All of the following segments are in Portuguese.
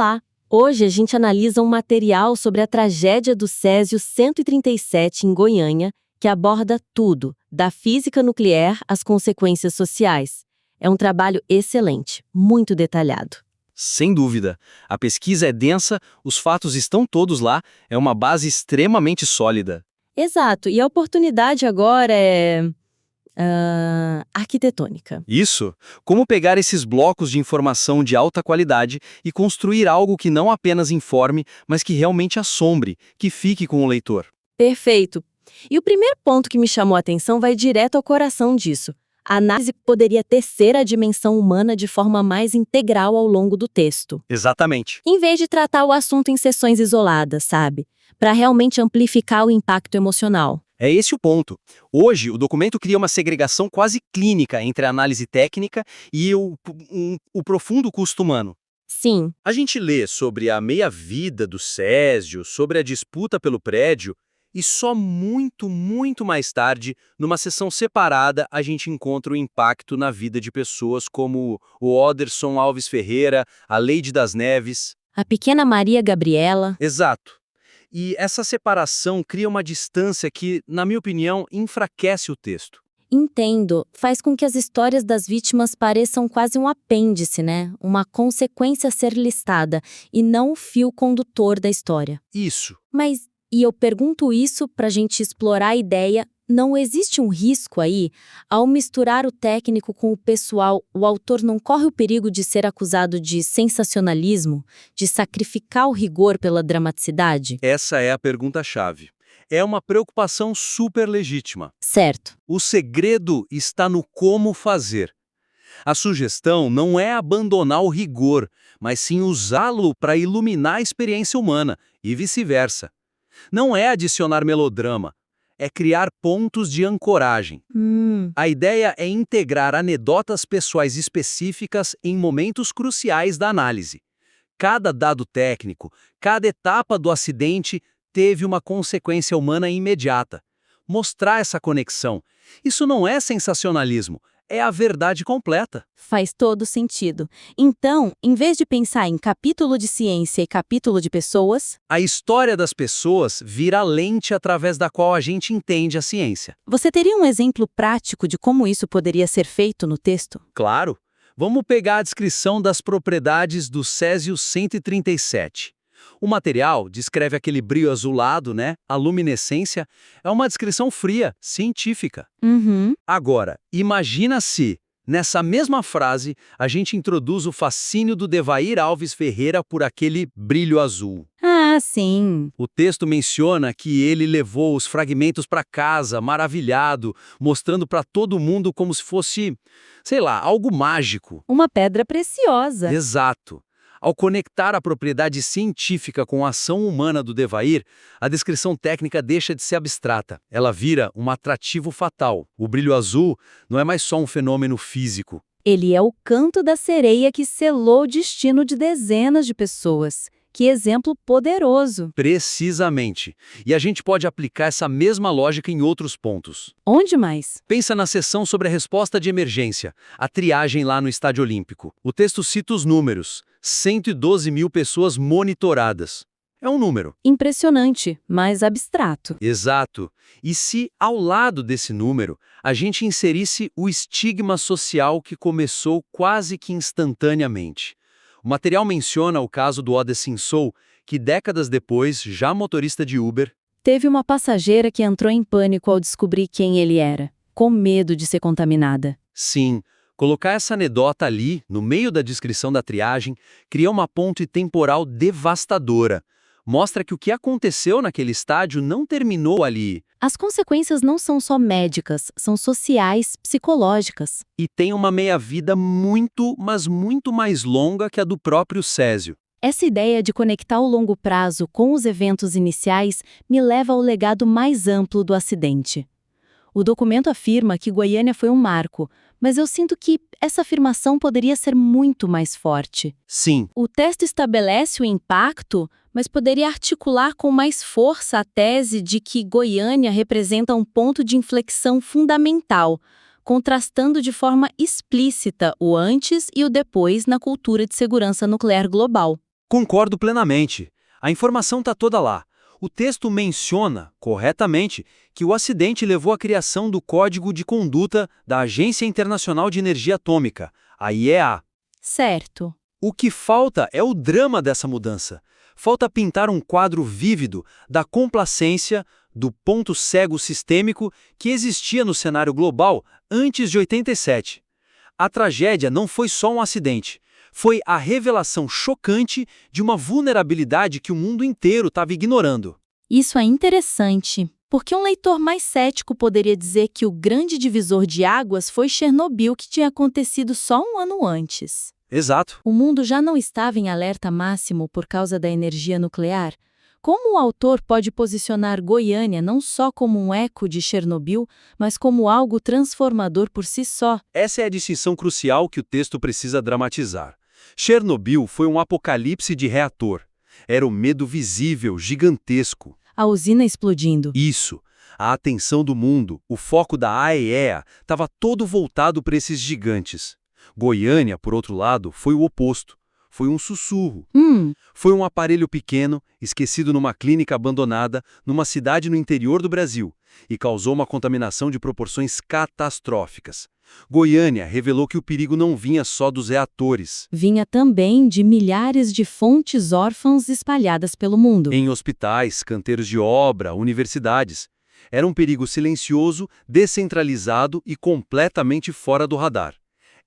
Olá! Hoje a gente analisa um material sobre a tragédia do Césio 137 em Goiânia, que aborda tudo, da física nuclear às consequências sociais. É um trabalho excelente, muito detalhado. Sem dúvida. A pesquisa é densa, os fatos estão todos lá, é uma base extremamente sólida. Exato, e a oportunidade agora é... arquitetônica. Isso, como pegar esses blocos de informação de alta qualidade e construir algo que não apenas informe, mas que realmente assombre, que fique com o leitor. Perfeito. E o primeiro ponto que me chamou a atenção vai direto ao coração disso. A análise poderia tecer a dimensão humana de forma mais integral ao longo do texto, Exatamente. em vez de tratar o assunto em sessões isoladas, sabe? Para realmente amplificar o impacto emocional. É esse o ponto. Hoje, o documento cria uma segregação quase clínica entre a análise técnica e o profundo custo humano. Sim, A gente lê sobre a meia-vida do Césio, sobre a disputa pelo prédio, e só muito mais tarde, numa sessão separada, a gente encontra o impacto na vida de pessoas como o Oderson Alves Ferreira, a Leide das Neves. a pequena Maria Gabriela. Exato. E essa separação cria uma distância que, na minha opinião, enfraquece o texto. Entendo, faz com que as histórias das vítimas pareçam quase um apêndice, né? Uma consequência a ser listada, e não o fio condutor da história. Isso. Mas, e eu pergunto isso para a gente explorar a ideia, não existe um risco aí? Ao misturar o técnico com o pessoal, o autor não corre o perigo de ser acusado de sensacionalismo, de sacrificar o rigor pela dramaticidade? Essa é a pergunta-chave. É uma preocupação super legítima. Certo. O segredo está no como fazer. A sugestão não é abandonar o rigor, mas sim usá-lo para iluminar a experiência humana, e vice-versa. Não é adicionar melodrama, é criar pontos de ancoragem. A ideia é integrar anedotas pessoais específicas em momentos cruciais da análise. Cada dado técnico, cada etapa do acidente teve uma consequência humana imediata. Mostrar essa conexão. Isso não é sensacionalismo, é a verdade completa. Faz todo sentido. Então, em vez de pensar em capítulo de ciência e capítulo de pessoas, A história das pessoas vira a lente através da qual a gente entende a ciência. você teria um exemplo prático de como isso poderia ser feito no texto? Claro, vamos pegar a descrição das propriedades do Césio 137. O material descreve aquele brilho azulado, né? A luminescência é uma descrição fria, científica. Agora, imagina se, nessa mesma frase, a gente introduz o fascínio do Devair Alves Ferreira por aquele brilho azul. Ah, sim. O texto menciona que ele levou os fragmentos para casa, maravilhado, mostrando para todo mundo como se fosse, sei lá, algo mágico. Uma pedra preciosa. Exato. Ao conectar a propriedade científica com a ação humana do Devair, a descrição técnica deixa de ser abstrata. Ela vira um atrativo fatal. O brilho azul não é mais só um fenômeno físico. Ele é o canto da sereia que selou o destino de dezenas de pessoas. Que exemplo poderoso. Precisamente. E a gente pode aplicar essa mesma lógica em outros pontos. Onde mais? Pensa na seção sobre a resposta de emergência, a triagem lá no Estádio Olímpico. O texto cita os números: 112 mil pessoas monitoradas. É um número. Impressionante, mas abstrato. Exato. E se, ao lado desse número, a gente inserisse o estigma social que começou quase que instantaneamente? O material menciona o caso do Odessin Soul, que décadas depois, já motorista de Uber, Teve uma passageira que entrou em pânico ao descobrir quem ele era, com medo de ser contaminada. sim, colocar essa anedota ali, no meio da descrição da triagem, cria uma ponte temporal devastadora. Mostra que o que aconteceu naquele estádio não terminou ali. As consequências não são só médicas, são sociais, psicológicas. E tem uma meia-vida muito, mas muito mais longa que a do próprio Césio. Essa ideia de conectar o longo prazo com os eventos iniciais me leva ao legado mais amplo do acidente. O documento afirma que Goiânia foi um marco, mas eu sinto que essa afirmação poderia ser muito mais forte. Sim, O texto estabelece o impacto, mas poderia articular com mais força a tese de que Goiânia representa um ponto de inflexão fundamental, contrastando de forma explícita o antes e o depois na cultura de segurança nuclear global. Concordo plenamente. A informação está toda lá. O texto menciona, corretamente, que o acidente levou à criação do Código de Conduta da Agência Internacional de Energia Atômica, a IEA. Certo. O que falta é o drama dessa mudança. Falta pintar um quadro vívido da complacência, do ponto cego sistêmico que existia no cenário global antes de 87. A tragédia não foi só um acidente. Foi a revelação chocante de uma vulnerabilidade que o mundo inteiro estava ignorando. Isso é interessante, porque um leitor mais cético poderia dizer que o grande divisor de águas foi Chernobyl, que tinha acontecido só um ano antes. Exato. O mundo já não estava em alerta máximo por causa da energia nuclear? Como o autor pode posicionar Goiânia não só como um eco de Chernobyl, mas como algo transformador por si só? Essa é a distinção crucial que o texto precisa dramatizar. Chernobyl foi um apocalipse de reator. Era o medo visível, gigantesco. A usina explodindo. Isso. A atenção do mundo, o foco da AEA, estava todo voltado para esses gigantes. Goiânia, por outro lado, foi o oposto. Foi um sussurro. Foi um aparelho pequeno, esquecido numa clínica abandonada, numa cidade no interior do Brasil, e causou uma contaminação de proporções catastróficas. Goiânia revelou que o perigo não vinha só dos reatores. Vinha também de milhares de fontes órfãs espalhadas pelo mundo. Em hospitais, canteiros de obra, universidades. Era um perigo silencioso, descentralizado e completamente fora do radar.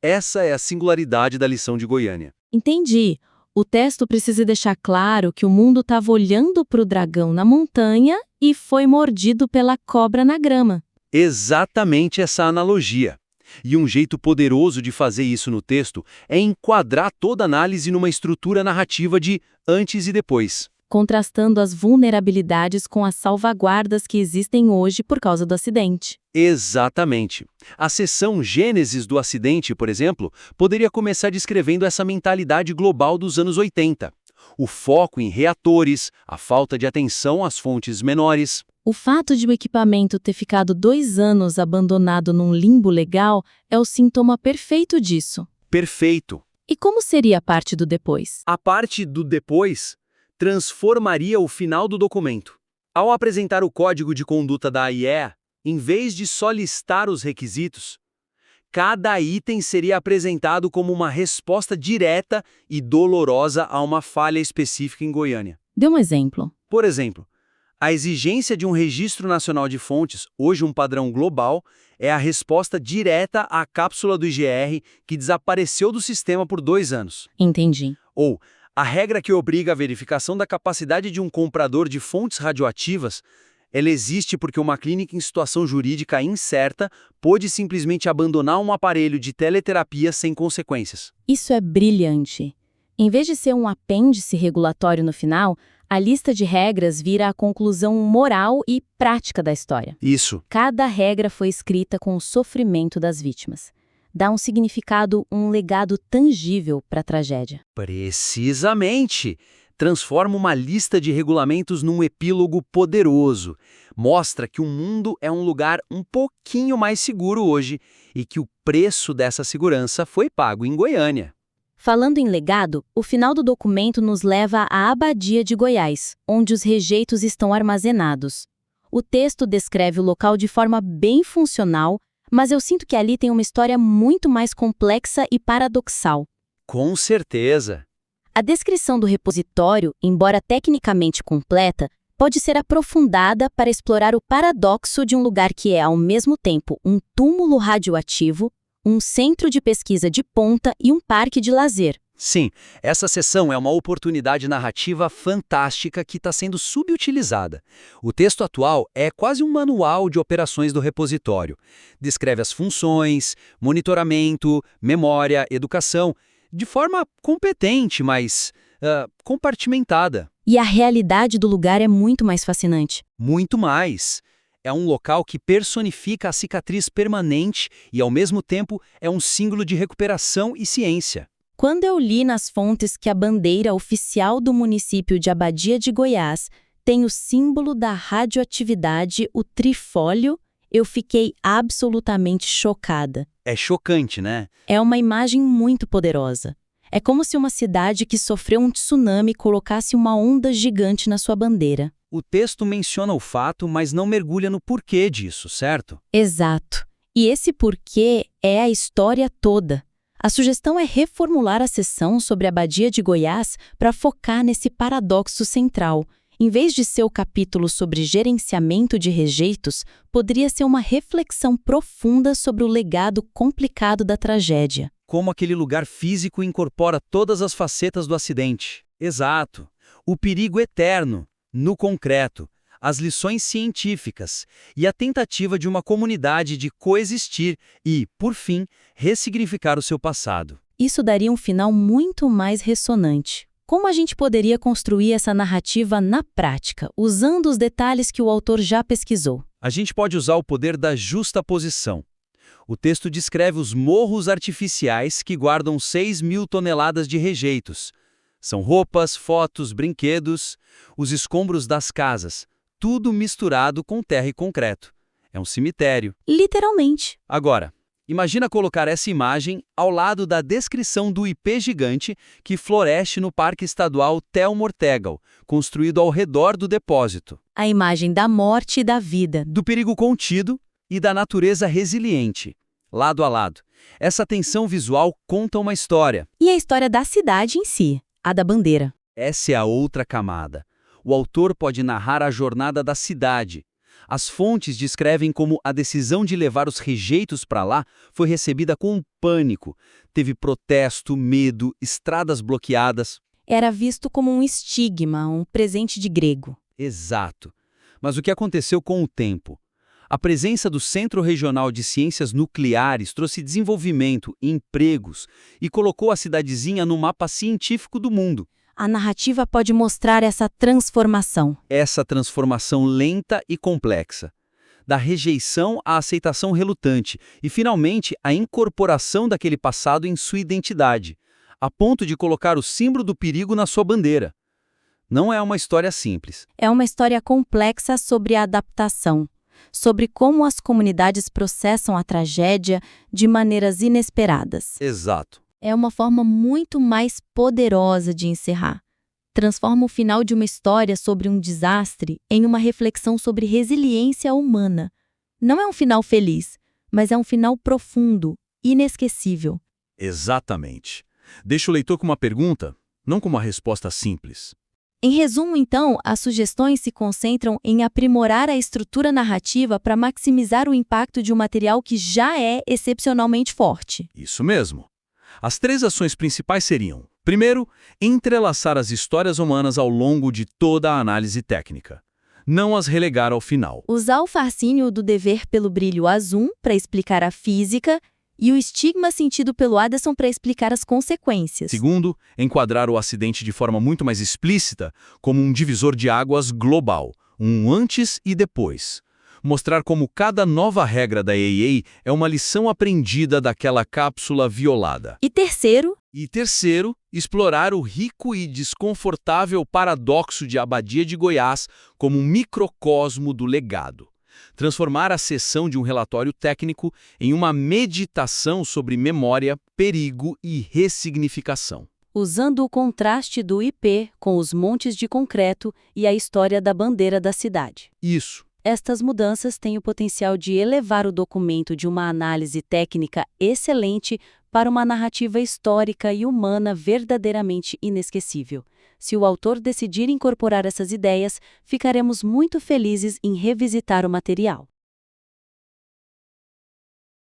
Essa é a singularidade da lição de Goiânia. Entendi. O texto precisa deixar claro que o mundo estava olhando para o dragão na montanha e foi mordido pela cobra na grama. Exatamente essa analogia. E um jeito poderoso de fazer isso no texto é enquadrar toda a análise numa estrutura narrativa de antes e depois. Contrastando as vulnerabilidades com as salvaguardas que existem hoje por causa do acidente. Exatamente. A seção Gênesis do acidente, por exemplo, poderia começar descrevendo essa mentalidade global dos anos 80. O foco em reatores, a falta de atenção às fontes menores. O fato de o equipamento ter ficado 2 anos abandonado num limbo legal é o sintoma perfeito disso. Perfeito. E como seria a parte do depois? A parte do depois transformaria o final do documento. Ao apresentar o código de conduta da IEA, em vez de só listar os requisitos, cada item seria apresentado como uma resposta direta e dolorosa a uma falha específica em Goiânia. Dê um exemplo. Por exemplo, a exigência de um registro nacional de fontes, hoje um padrão global, é a resposta direta à cápsula do IGR que desapareceu do sistema por 2 anos. Entendi. Ou a regra que obriga a verificação da capacidade de um comprador de fontes radioativas, ela existe porque uma clínica em situação jurídica incerta pôde simplesmente abandonar um aparelho de teleterapia sem consequências. Isso é brilhante. Em vez de ser um apêndice regulatório no final, a lista de regras vira a conclusão moral e prática da história. Isso. Cada regra foi escrita com o sofrimento das vítimas. Dá um significado, um legado tangível para a tragédia. Precisamente! Transforma uma lista de regulamentos num epílogo poderoso. Mostra que o mundo é um lugar um pouquinho mais seguro hoje e que o preço dessa segurança foi pago em Goiânia. Falando em legado, o final do documento nos leva à Abadia de Goiás, onde os rejeitos estão armazenados. O texto descreve o local de forma bem funcional, mas eu sinto que ali tem uma história muito mais complexa e paradoxal. Com certeza. A descrição do repositório, embora tecnicamente completa, pode ser aprofundada para explorar o paradoxo de um lugar que é, ao mesmo tempo, um túmulo radioativo, um centro de pesquisa de ponta e um parque de lazer. Sim, essa seção é uma oportunidade narrativa fantástica que está sendo subutilizada. O texto atual é quase um manual de operações do repositório. Descreve as funções, monitoramento, memória, educação, de forma competente, mas compartimentada. E a realidade do lugar é muito mais fascinante. Muito mais. É um local que personifica a cicatriz permanente e, ao mesmo tempo, é um símbolo de recuperação e ciência. Quando eu li nas fontes que a bandeira oficial do município de Abadia de Goiás tem o símbolo da radioatividade, o trifólio, eu fiquei absolutamente chocada. É chocante, né? É uma imagem muito poderosa. É como se uma cidade que sofreu um tsunami colocasse uma onda gigante na sua bandeira. O texto menciona o fato, mas não mergulha no porquê disso, certo? Exato. E esse porquê é a história toda. A sugestão é reformular a seção sobre a Abadia de Goiás para focar nesse paradoxo central. Em vez de ser o capítulo sobre gerenciamento de rejeitos, poderia ser uma reflexão profunda sobre o legado complicado da tragédia. Como aquele lugar físico incorpora todas as facetas do acidente. Exato. O perigo eterno, no concreto, as lições científicas e a tentativa de uma comunidade de coexistir e, por fim, ressignificar o seu passado. Isso daria um final muito mais ressonante. Como a gente poderia construir essa narrativa na prática, usando os detalhes que o autor já pesquisou? A gente pode usar o poder da justaposição. O texto descreve os morros artificiais que guardam 6.000 toneladas de rejeitos. São roupas, fotos, brinquedos, os escombros das casas, tudo misturado com terra e concreto. É um cemitério. Literalmente. Agora, imagina colocar essa imagem ao lado da descrição do ipê gigante que floresce no Parque Estadual Telmo Ortegal, construído ao redor do depósito. A imagem da morte e da vida. Do perigo contido e da natureza resiliente, lado a lado. Essa tensão visual conta uma história. E a história da cidade em si, a da bandeira. Essa é a outra camada. O autor pode narrar a jornada da cidade. As fontes descrevem como a decisão de levar os rejeitos para lá foi recebida com pânico. Teve protesto, medo, estradas bloqueadas. Era visto como um estigma, um presente de grego. Exato. Mas o que aconteceu com o tempo? A presença do Centro Regional de Ciências Nucleares trouxe desenvolvimento, empregos e colocou a cidadezinha no mapa científico do mundo. A narrativa pode mostrar essa transformação. Essa transformação lenta e complexa. Da rejeição à aceitação relutante e, finalmente, a incorporação daquele passado em sua identidade, a ponto de colocar o símbolo do perigo na sua bandeira. Não é uma história simples. É uma história complexa sobre a adaptação, sobre como as comunidades processam a tragédia de maneiras inesperadas. Exato. É uma forma muito mais poderosa de encerrar. Transforma o final de uma história sobre um desastre em uma reflexão sobre resiliência humana. Não é um final feliz, mas é um final profundo, inesquecível. Exatamente. Deixa o leitor com uma pergunta, não com uma resposta simples. Em resumo, então, as sugestões se concentram em aprimorar a estrutura narrativa para maximizar o impacto de um material que já é excepcionalmente forte. Isso mesmo. As 3 ações principais seriam: primeiro, entrelaçar as histórias humanas ao longo de toda a análise técnica. Não as relegar ao final. Usar o fascínio do dever pelo brilho azul para explicar a física e o estigma sentido pelo Addison para explicar as consequências. Segundo, enquadrar o acidente de forma muito mais explícita como um divisor de águas global, um antes e depois. Mostrar como cada nova regra da EA é uma lição aprendida daquela cápsula violada. E terceiro, explorar o rico e desconfortável paradoxo de Abadia de Goiás como um microcosmo do legado. Transformar a sessão de um relatório técnico em uma meditação sobre memória, perigo e ressignificação. usando o contraste do IP com os montes de concreto e a história da bandeira da cidade. Isso. Estas mudanças têm o potencial de elevar o documento de uma análise técnica excelente para uma narrativa histórica e humana verdadeiramente inesquecível. Se o autor decidir incorporar essas ideias, ficaremos muito felizes em revisitar o material.